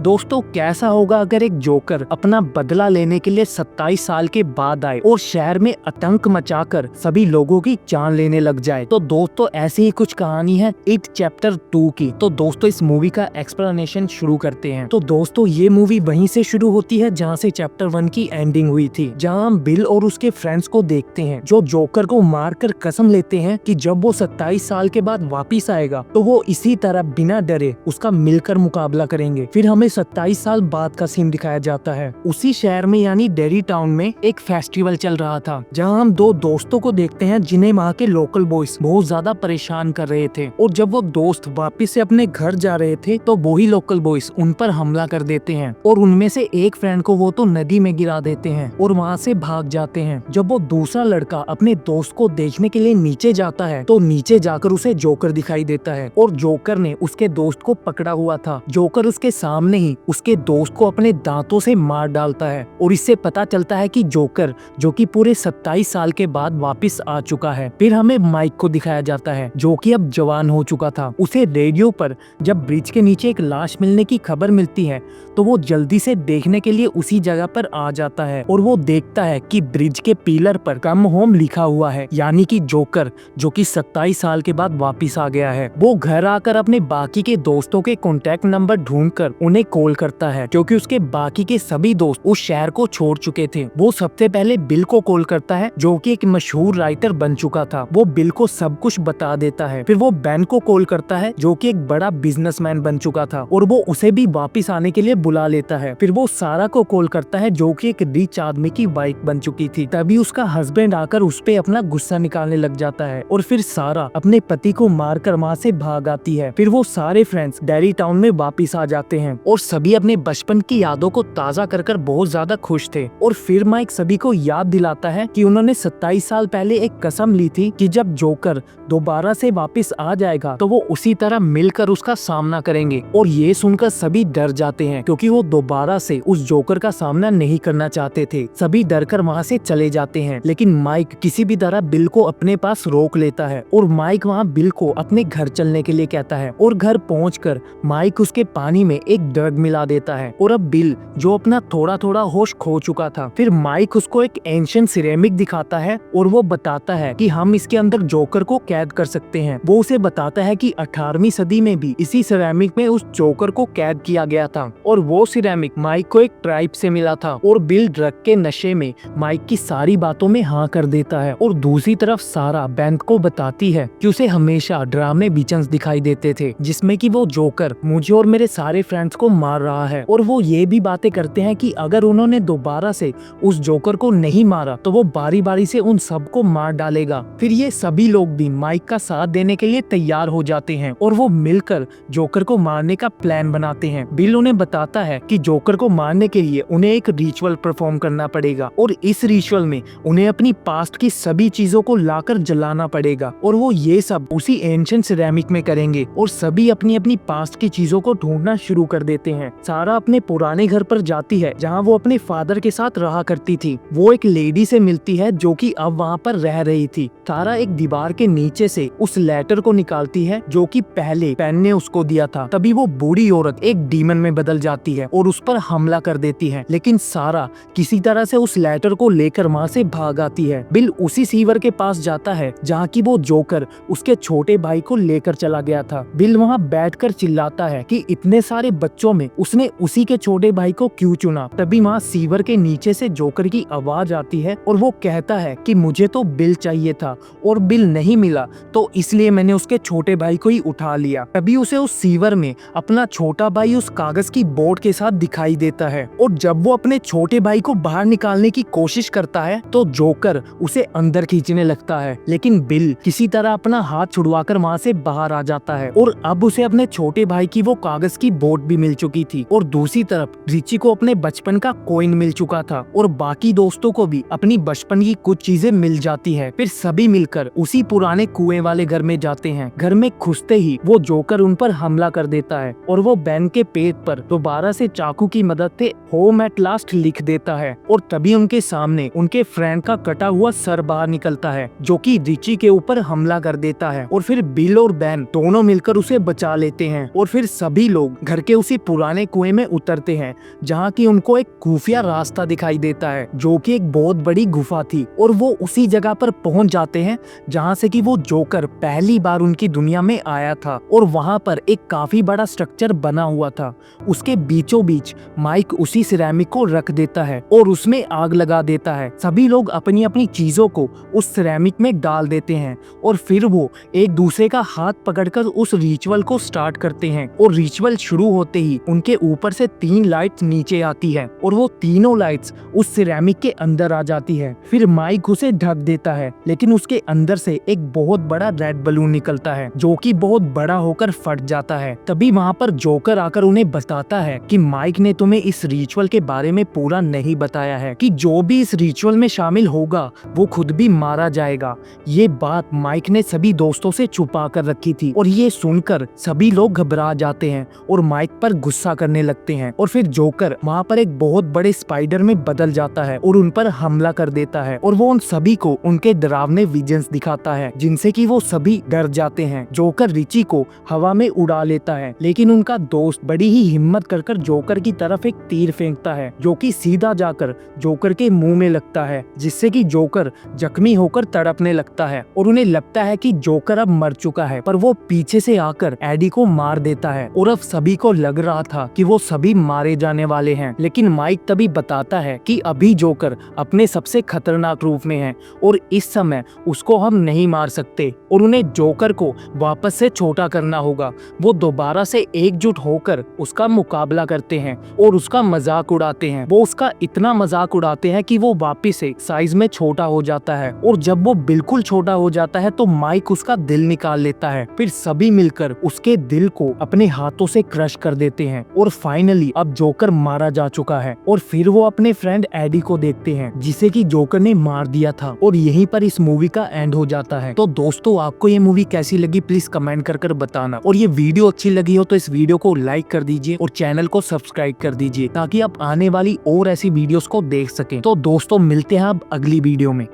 दोस्तों कैसा होगा अगर एक जोकर अपना बदला लेने के लिए 27 साल के बाद आए और शहर में आतंक मचाकर सभी लोगों की जान लेने लग जाए। तो दोस्तों ऐसी ही कुछ कहानी है इट चैप्टर 2 की। तो दोस्तों इस मूवी का एक्सप्लेनेशन शुरू करते हैं। तो दोस्तों ये मूवी वहीं से शुरू होती है जहाँ से चैप्टर 1 की एंडिंग हुई थी, जहाँ हम बिल और उसके फ्रेंड्स को देखते हैं जो जोकर को मारकर कसम लेते हैं कि जब वो 27 साल के बाद वापिस आएगा तो वो इसी तरह बिना डरे उसका मिलकर मुकाबला करेंगे। फिर हमें 27 साल बाद का सीन दिखाया जाता है। उसी शहर में यानी डेरी टाउन में एक फेस्टिवल चल रहा था, जहां हम दो दोस्तों को देखते हैं जिन्हें वहाँ के लोकल बॉयज बहुत ज्यादा परेशान कर रहे थे। और जब वो दोस्त वापिस से अपने घर जा रहे थे तो वही लोकल बॉयज उन पर हमला कर देते हैं और उनमें से एक फ्रेंड को वो तो नदी में गिरा देते हैं और वहाँ से भाग जाते हैं। जब वो दूसरा लड़का अपने दोस्त को देखने के लिए नीचे जाता है तो नीचे जाकर उसे जोकर दिखाई देता है और जोकर ने उसके दोस्त को पकड़ा हुआ था। जोकर उसके सामने ही उसके दोस्त को अपने दांतों से मार डालता है और इससे पता चलता है कि जोकर जो कि पूरे 27 साल के बाद वापस आ चुका है। फिर हमें माइक को दिखाया जाता है जो कि अब जवान हो चुका था। उसे रेडियो पर जब ब्रिज के नीचे एक लाश मिलने की खबर मिलती है तो वो जल्दी से देखने के लिए उसी जगह पर आ जाता है और वो देखता है कि ब्रिज के पिलर पर कम होम लिखा हुआ है, यानी कि जोकर जो कि 27 साल के बाद वापस आ गया है। वो घर आकर अपने बाकी के दोस्तों के कॉन्टैक्ट नंबर ढूंढकर उन्हें कॉल करता है क्योंकि उसके बाकी के सभी दोस्त उस शहर को छोड़ चुके थे। वो सबसे पहले बिल को कॉल करता है जो कि एक मशहूर राइटर बन चुका था। वो बिल को सब कुछ बता देता है। फिर वो बेन को कॉल करता है जो कि एक बड़ा बिजनेसमैन बन चुका था और वो उसे भी वापस आने के लिए बुला लेता है। फिर वो सारा को कॉल करता है जो कि एक रिच आदमी की वाइफ बन चुकी थी। तभी उसका हस्बैंड आकर उस पे अपना गुस्सा निकालने लग जाता है और फिर सारा अपने पति को मारकर वहाँ से भाग आती है। फिर वो सारे फ्रेंड्स डेरी टाउन में वापस आ जाते हैं और सभी अपने बचपन की यादों को ताजा कर बहुत ज्यादा खुश थे। और फिर माइक सभी को याद दिलाता है कि उन्होंने 27 साल पहले एक कसम ली थी कि जब जोकर दोबारा से वापस आ जाएगा तो वो उसी तरह मिलकर उसका सामना करेंगे। और ये सुनकर सभी डर जाते हैं क्योंकि वो दोबारा से उस जोकर का सामना नहीं करना चाहते थे। सभी डर कर वहाँ से चले जाते हैं, लेकिन माइक किसी भी तरह बिल को अपने पास रोक लेता है और माइक वहाँ बिल को अपने घर चलने के लिए कहता है। और घर पहुंचकर माइक उसके पानी में एक ड्रग मिला देता है और अब बिल जो अपना थोड़ा थोड़ा होश खो चुका था, फिर माइक उसको एक एंशिएंट सिरेमिक दिखाता है और वो बताता है कि हम इसके अंदर जोकर को कैद कर सकते हैं। वो उसे बताता है कि 18वीं सदी में भी इसी सिरेमिक में उस जोकर को कैद किया गया था और वो सिरेमिक माइक को एक ट्राइब से मिला था। और बिल ड्रग के नशे में माइक की सारी बातों में हाँ कर देता है। और दूसरी तरफ सारा बेन को बताती है कि उसे हमेशा ड्रामे विजन्स दिखाई देते थे जिसमें कि वो जोकर मुझे और मेरे सारे फ्रेंड्स को मार रहा है। और वो ये भी बातें करते हैं कि अगर उन्होंने दोबारा से उस जोकर को नहीं मारा तो वो बारी बारी से उन सबको मार डालेगा। फिर ये सभी लोग भी माइक का साथ देने के लिए तैयार हो जाते हैं और वो मिलकर जोकर को मारने का प्लान बनाते हैं। बिल उन्हें बताता है कि जोकर को मारने के लिए उन्हें एक रिचुअल परफॉर्म करना पड़ेगा और इस रिचुअल में उन्हें अपनी पास्ट की सभी चीजों को लाकर जलाना पड़ेगा और वो ये सब उसी एंशिएंट सिरेमिक में करेंगे। और सभी अपनी अपनी पास्ट की चीजों को ढूंढना शुरू कर देते हैं। सारा अपने पुराने घर पर जाती है जहाँ वो अपने फादर के साथ रहा करती थी। वो एक लेडी से मिलती है जो कि अब वहाँ पर रह रही थी। सारा एक दीवार के नीचे से उस लेटर को निकालती है जो कि पहले पेन ने उसको दिया था। तभी वो बूढ़ी औरत एक डीमन में बदल जाती है और उस पर हमला कर देती है, लेकिन सारा किसी तरह से उस लेटर को लेकर वहाँ से भाग आती है। बिल उसी सीवर के पास जाता है जहाँ की वो जोकर उसके छोटे भाई को लेकर चला गया था। बिल वहाँ बैठकर चिल्लाता है कि इतने सारे बच्चों में उसने उसी के छोटे भाई को क्यों चुना। तभी वहाँ सीवर के नीचे से जोकर की आवाज आती है और वो कहता है कि मुझे तो बिल चाहिए था और बिल नहीं मिला तो इसलिए मैंने उसके छोटे भाई को ही उठा लिया। तभी उसे उस सीवर में अपना छोटा भाई उस कागज की बोट के साथ दिखाई देता है और जब वो अपने छोटे भाई को बाहर निकालने की कोशिश करता है तो जोकर उसे अंदर खींचने लगता है, लेकिन बिल किसी तरह अपना हाथ छुड़वाकर वहाँ से बाहर आ जाता है। और अब उसे अपने छोटे भाई की वो कागज की बोट भी मिल चुकी थी और दूसरी तरफ रिची को अपने बचपन का कॉइन मिल चुका था और बाकी दोस्तों को भी अपनी बचपन की कुछ चीजें मिल जाती है। फिर सभी मिलकर उसी पुराने कुएं वाले घर में जाते हैं। घर में घुसते ही वो जोकर उन पर हमला कर देता है और वो बेन के पेट पर दोबारा से चाकू की मदद से होम एट लास्ट लिख देता है। और तभी उनके सामने उनके फ्रेंड का कटा हुआ सर बाहर निकलता है जो कि रिची के ऊपर हमला कर देता है। और फिर बिल और बेन दोनों मिलकर उसे बचा लेते हैं और फिर सभी लोग घर के उसी पुराने कुएं में उतरते हैं जहाँ की उनको एक खुफिया रास्ता दिखाई देता है जो कि एक बहुत बड़ी गुफा थी। और वो उसी जगह पर पहुंच जाते हैं जहाँ से कि वो जोकर पहली बार उनकी दुनिया में आया था। और वहाँ पर एक काफी बड़ा स्ट्रक्चर बना हुआ था। उसके बीचों बीच माइक उसी सिरेमिक को रख देता है और उसमें आग लगा देता है। सभी लोग अपनी अपनी चीजों को उस सिरेमिक में डाल देते हैं और फिर वो एक दूसरे का हाथ पकड़कर उस रिचुअल को स्टार्ट करते हैं। और रिचुअल शुरू होते ही उनके ऊपर से 3 लाइट्स नीचे आती है और वो तीनों लाइट्स उस सिरेमिक के अंदर आ जाती है। फिर माइक उसे ढक देता है लेकिन उसके अंदर से एक बहुत बड़ा रेड बलून निकलता है जो कि बहुत बड़ा होकर फट जाता है। तभी वहाँ पर जोकर आकर उन्हें बताता है कि माइक ने तुम्हें इस रिचुअल के बारे में पूरा नहीं बताया है कि जो भी इस रिचुअल में शामिल होगा वो खुद भी मारा जाएगा। ये बात माइक ने सभी दोस्तों से छुपा कर रखी थी और ये सुनकर सभी लोग घबरा जाते हैं और माइक पर गुस्सा करने लगते हैं। और फिर जोकर वहाँ पर एक बहुत बड़े स्पाइडर में बदल जाता है और उन पर हमला कर देता है और वो उन सभी को उनके डरावने विजन्स दिखाता है जिनसे कि वो सभी डर जाते हैं। जोकर रिची को हवा में उड़ा लेता है लेकिन उनका दोस्त बड़ी ही हिम्मत कर जोकर की तरफ एक तीर फेंकता है जो कि सीधा जाकर जोकर के मुंह में लगता है जिससे कि जोकर जख्मी होकर तड़पने लगता है। और उन्हें लगता है कि जोकर अब मर चुका है पर वो पीछे से आकर एडी को मार देता है। और अब सभी को लग रहा था कि वो सभी मारे जाने वाले हैं लेकिन माइक तभी बताता है कि अभी जोकर अपने सबसे खतरनाक रूप में है और इस समय उसको हम नहीं मार सकते और उन्हें जोकर को वापस से छोटा करना होगा। वो दोबारा से एकजुट होकर उसका मुकाबला करते हैं और उसका मजाक उड़ाते हैं। वो उसका इतना मजाक उड़ाते हैं कि वो वापस से साइज में छोटा हो जाता है और जब वो बिल्कुल छोटा हो जाता है तो माइक उसका दिल निकाल लेता है। फिर सभी मिलकर उसके दिल को अपने हाथों से क्रश कर देते हैं और फाइनली अब जोकर मारा जा चुका है। और फिर वो अपने फ्रेंड एडी को देखते हैं जिसे कि जोकर ने मार दिया था और यहीं पर इस मूवी का एंड हो जाता है। तो दोस्तों आपको ये मूवी कैसी लगी प्लीज कमेंट कर बताना और ये वीडियो अच्छी लगी हो तो इस वीडियो को लाइक कर दीजिए और चैनल को सब्सक्राइब कर दीजिए ताकि आप आने वाली और ऐसी वीडियोस को देख सकें। तो दोस्तों मिलते हैं अब अगली वीडियो में।